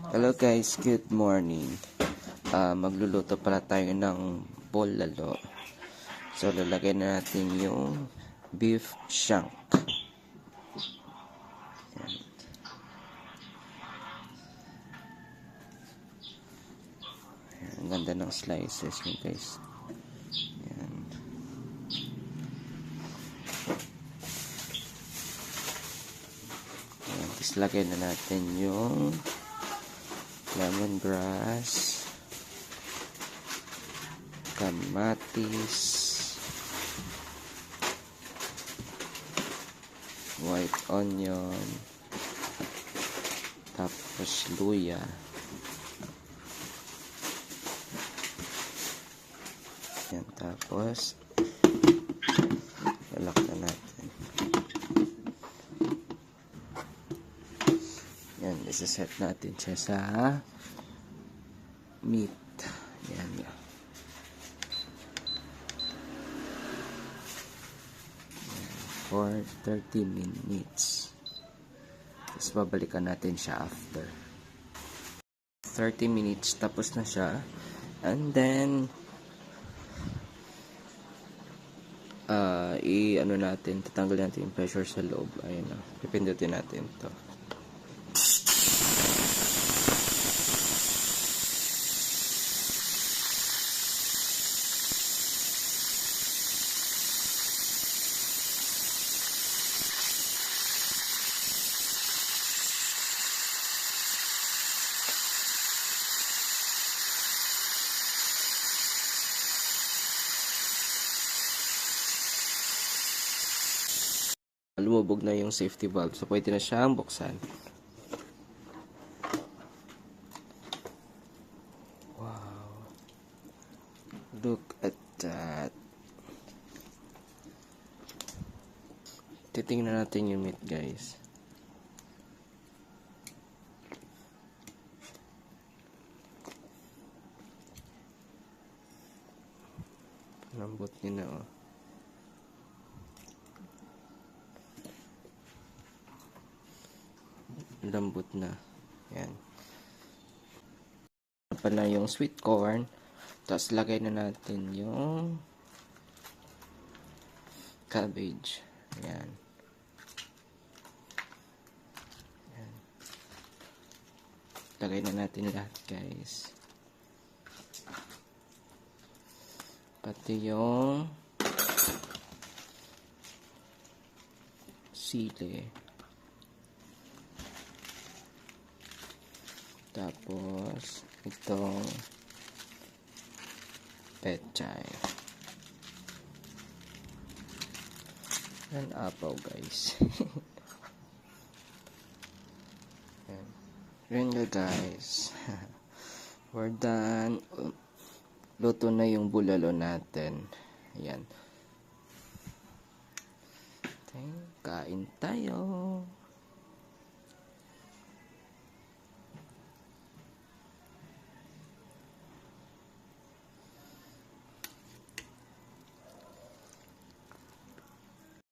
Hello guys, good morning. Magluluto pala tayo ng bulalo. So lalagay na natin yung beef shank. Ayan. Ang ganda ng slices nyo guys. Ayan. Ayan. Tapos lagay na natin yung lemongrass, kamatis, white onion, tapos luya. Yan, tapos lalak na natin. Yan, isa-set natin siya sa meat. Yan. For 30 minutes. Tapos babalikan natin siya after 30 minutes. Tapos na siya. And then ano natin, tatanggalin natin yung pressure sa loob. Ayun na. Pipindutin natin to. Lumubog na yung safety valve. So, pwede na siyang buksan. Wow. Look at that. Titingnan natin yung meat, guys. Lambot niya na, oh. Lambot na. Yan. Pa na yung sweet corn. Tapos lagay na natin yung cabbage. Yan. Yan. Lagay na natin lahat, guys. Pati yung sili. Tapos, itong pechay. Yan, apaw, guys. Yan nga, guys. We're done. Luto na yung bulalo natin. Ayan. Kain tayo.